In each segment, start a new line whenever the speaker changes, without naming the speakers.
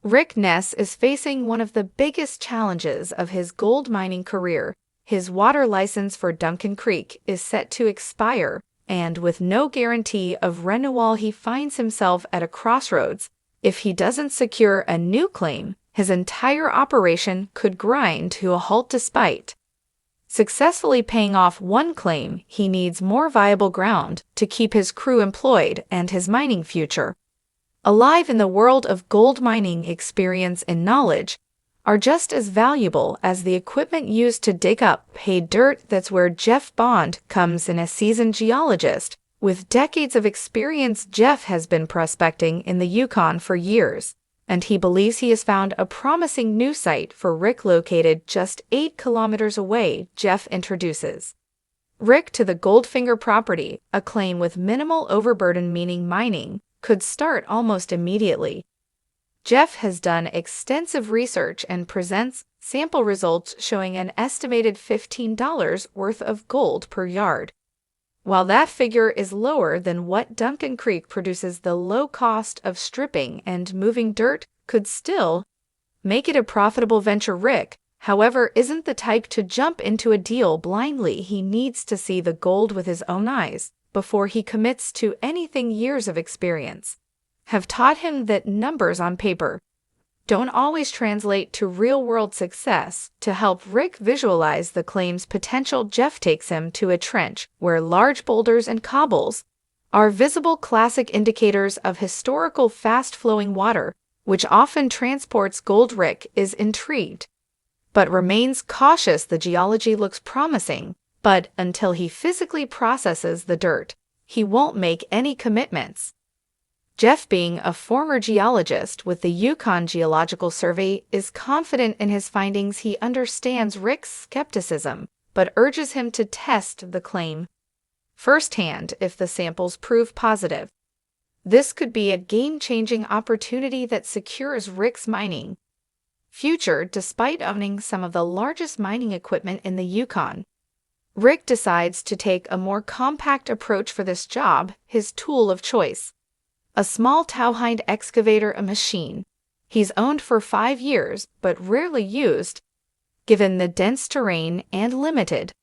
Rick Ness is facing one of the biggest challenges of his gold mining career. His water license for Duncan Creek is set to expire, and with no guarantee of renewal, he finds himself at a crossroads. If he doesn't secure a new claim, his entire operation could grind to a halt. Despite successfully paying off one claim, he needs more viable ground to keep his crew employed and his mining future alive. In the world of gold mining, experience and knowledge are just as valuable as the equipment used to dig up paid dirt. That's where Jeff Bond comes in. A seasoned geologist with decades of experience, Jeff has been prospecting in the Yukon for years, and he believes he has found a promising new site for Rick located just 8 kilometers away. Jeff introduces Rick to the Goldfinger property, a claim with minimal overburden, meaning mining could start almost immediately. Jeff has done extensive research and presents sample results showing an estimated $15 worth of gold per yard. While that figure is lower than what Duncan Creek produces, the low cost of stripping and moving dirt could still make it a profitable venture. Rick, however, isn't the type to jump into a deal blindly. He needs to see the gold with his own eyes before he commits to anything. Years of experience have taught him that numbers on paper don't always translate to real-world success. To help Rick visualize the claim's potential, Jeff takes him to a trench where large boulders and cobbles are visible, classic indicators of historical fast-flowing water, which often transports gold. Rick is intrigued, but remains cautious. The geology looks promising, but until he physically processes the dirt, he won't make any commitments. Jeff, being a former geologist with the Yukon Geological Survey, is confident in his findings. He understands Rick's skepticism, but urges him to test the claim firsthand. If the samples prove positive, this could be a game-changing opportunity that secures Rick's mining future. Despite owning some of the largest mining equipment in the Yukon, Rick decides to take a more compact approach for this job. His tool of choice, a small towhind excavator, a machine he's owned for 5 years but rarely used. Given the dense terrain and limited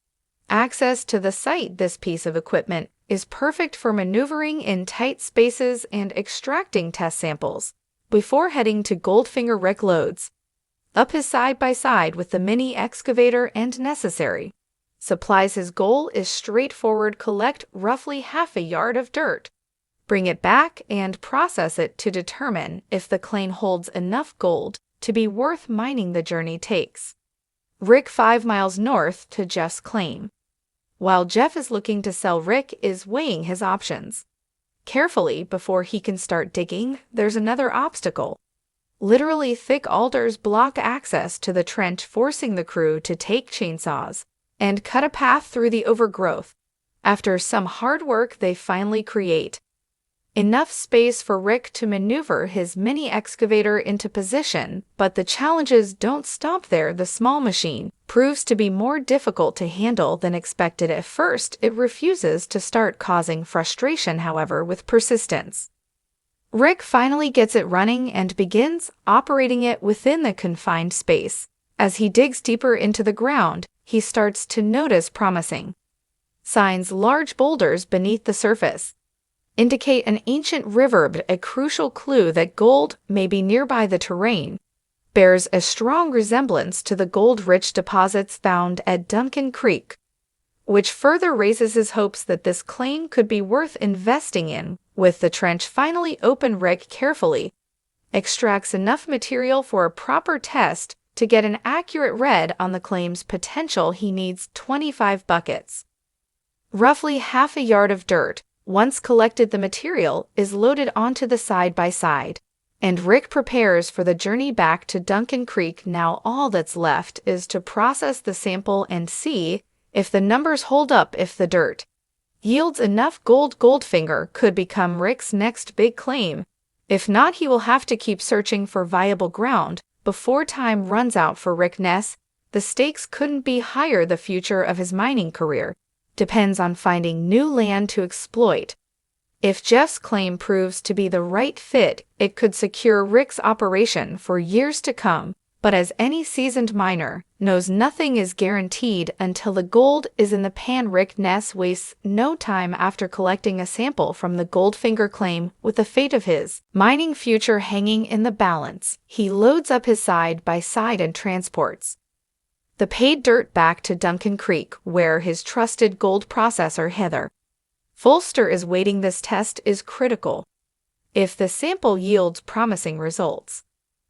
access to the site, this piece of equipment is perfect for maneuvering in tight spaces and extracting test samples. Before heading to Goldfinger, Rick loads up his side-by-side with the mini excavator and necessary supplies. His goal is straightforward: collect roughly half a yard of dirt, bring it back, and process it to determine if the claim holds enough gold to be worth mining. The journey takes Rick 5 miles north to Jeff's claim. While Jeff is looking to sell, Rick is weighing his options carefully before he can start digging. There's another obstacle. Literally, thick alders block access to the trench, forcing the crew to take chainsaws and cut a path through the overgrowth. After some hard work, they finally create enough space for Rick to maneuver his mini excavator into position. But the challenges don't stop there. The small machine proves to be more difficult to handle than expected. At first, it refuses to start, causing frustration. However, with persistence, Rick finally gets it running and begins operating it within the confined space. As he digs deeper into the ground, he starts to notice promising signs. Large boulders beneath the surface indicate an ancient river, but a crucial clue that gold may be nearby. The terrain bears a strong resemblance to the gold-rich deposits found at Duncan Creek, which further raises his hopes that this claim could be worth investing in. With the trench finally open, Rick carefully extracts enough material for a proper test to get an accurate read on the claim's potential. He needs 25 buckets, roughly half a yard of dirt. Once collected, the material is loaded onto the side-by-side, and Rick prepares for the journey back to Duncan Creek. Now all that's left is to process the sample and see if the numbers hold up. If the dirt yields enough gold, Goldfinger could become Rick's next big claim. If not, he will have to keep searching for viable ground before time runs out. For Rick Ness, the stakes couldn't be higher. The future of his mining career depends on finding new land to exploit If Jeff's claim proves to be the right fit, it could secure Rick's operation for years to come, but as any seasoned miner knows, nothing is guaranteed until the gold is in the pan. Rick Ness wastes no time after collecting a sample from the Goldfinger claim. With the fate of his mining future hanging in the balance, he loads up his side-by-side and transports the paid dirt back to Duncan Creek, where his trusted gold processor Heather Folster is waiting. This test is critical. If the sample yields promising results,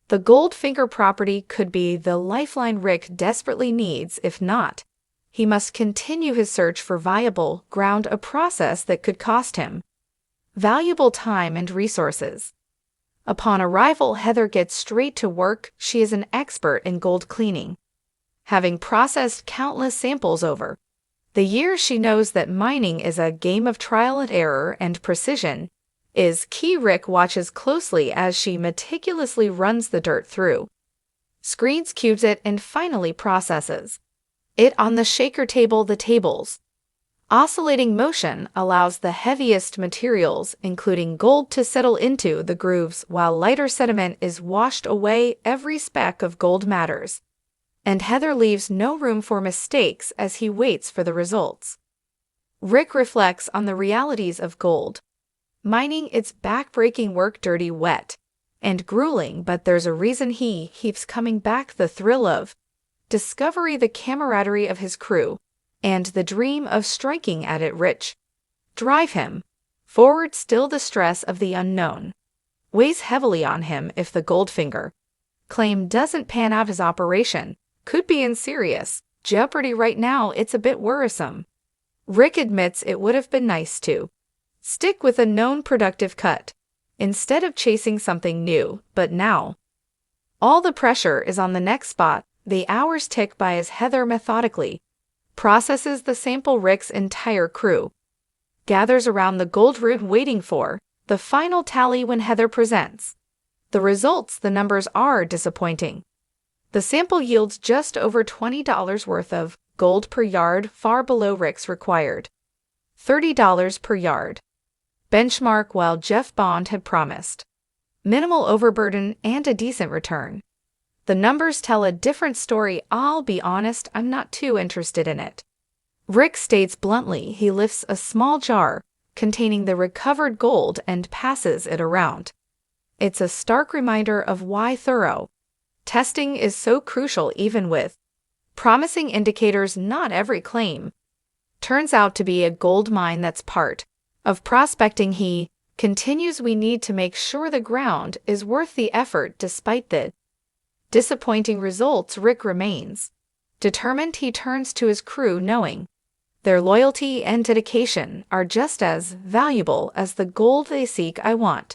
the Goldfinger property could be the lifeline Rick desperately needs. If not, he must continue his search for viable ground, a process that could cost him valuable time and resources. Upon arrival, Heather gets straight to work. She is an expert in gold cleaning, having processed countless samples over the years. She knows that mining is a game of trial and error, and precision is key. Rick watches closely as she meticulously runs the dirt through screens, cubes it, and finally processes it on the shaker table. The table's oscillating motion allows the heaviest materials, including gold, to settle into the grooves, while lighter sediment is washed away. Every speck of gold matters, and Heather leaves no room for mistakes as he waits for the results. Rick reflects on the realities of gold mining. It's back-breaking work, dirty, wet, and grueling, but there's a reason he keeps coming back. The thrill of discovery, the camaraderie of his crew, and the dream of striking at it rich drive him forward. Still, the stress of the unknown weighs heavily on him. If the Goldfinger claim doesn't pan out, his operation could be in serious jeopardy. Right now, it's a bit worrisome. Rick admits it would have been nice to stick with a known productive cut instead of chasing something new, but now all the pressure is on the next spot. The hours tick by as Heather methodically processes the sample. Rick's entire crew gathers around the gold room, waiting for the final tally. When Heather presents the results, the numbers are disappointing. The sample yields just over $20 worth of gold per yard, far below Rick's required $30 per yard benchmark. While Jeff Bond had promised minimal overburden and a decent return, the numbers tell a different story. I'll be honest, I'm not too interested in it, Rick states bluntly. He lifts a small jar containing the recovered gold and passes it around. It's a stark reminder of why thorough testing is so crucial. Even with promising indicators, not every claim turns out to be a gold mine. That's part of prospecting. He continues, we need to make sure the ground is worth the effort. Despite the disappointing results, Rick remains determined. He turns to his crew, knowing their loyalty and dedication are just as valuable as the gold they seek. I want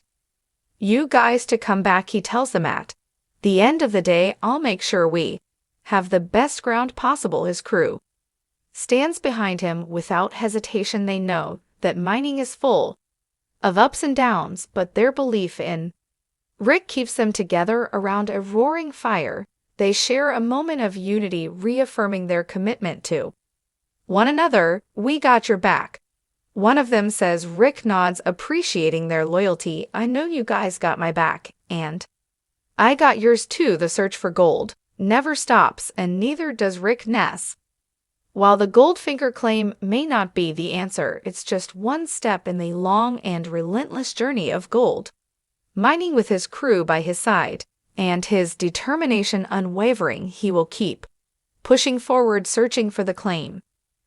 you guys to come back, he tells them. At the end of the day, I'll make sure we have the best ground possible. His crew stands behind him without hesitation. They know that mining is full of ups and downs, but their belief in Rick keeps them together around a roaring fire. They share a moment of unity, reaffirming their commitment to one another. We got your back, one of them says. Rick nods, appreciating their loyalty. I know you guys got my back, and I got yours too. The search for gold never stops, and neither does Rick Ness. While the Goldfinger claim may not be the answer, it's just one step in the long and relentless journey of gold mining. With his crew by his side and his determination unwavering, he will keep pushing forward, searching for the claim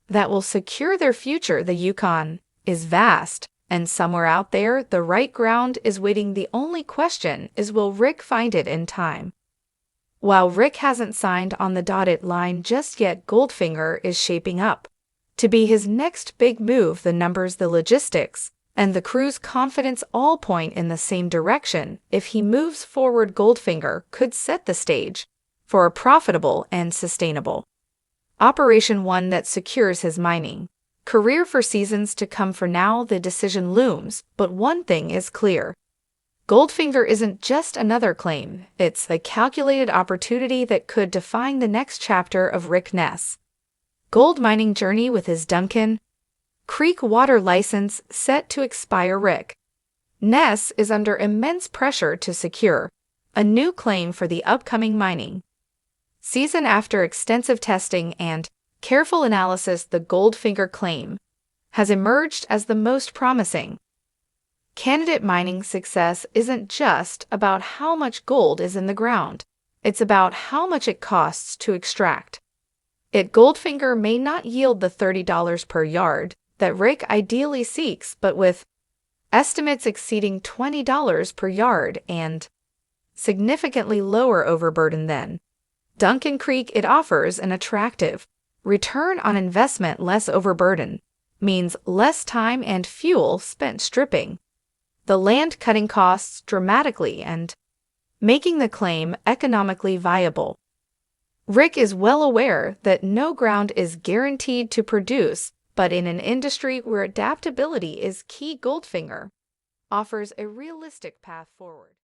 that will secure their future. The Yukon is vast, and somewhere out there, the right ground is waiting. The only question is, will Rick find it in time? While Rick hasn't signed on the dotted line just yet, Goldfinger is shaping up to be his next big move. The numbers, the logistics, and the crew's confidence all point in the same direction. If he moves forward, Goldfinger could set the stage for a profitable and sustainable operation, one that secures his mining career for seasons to come. For now, the decision looms, but one thing is clear. Goldfinger isn't just another claim, it's a calculated opportunity that could define the next chapter of Rick Ness' gold mining journey. With his Duncan Creek water license set to expire. Rick. Ness is under immense pressure to secure a new claim for the upcoming mining season. After extensive testing and careful analysis, the Goldfinger claim has emerged as the most promising candidate. Mining success isn't just about how much gold is in the ground, it's about how much it costs to extract it. Goldfinger may not yield the $30 per yard that Rick ideally seeks, but with estimates exceeding $20 per yard and significantly lower overburden than Duncan Creek, it offers an attractive return on investment. Less overburden means less time and fuel spent stripping the land, cutting costs dramatically and making the claim economically viable. Rick is well aware that no ground is guaranteed to produce, but in an industry where adaptability is key, Goldfinger offers a realistic path forward.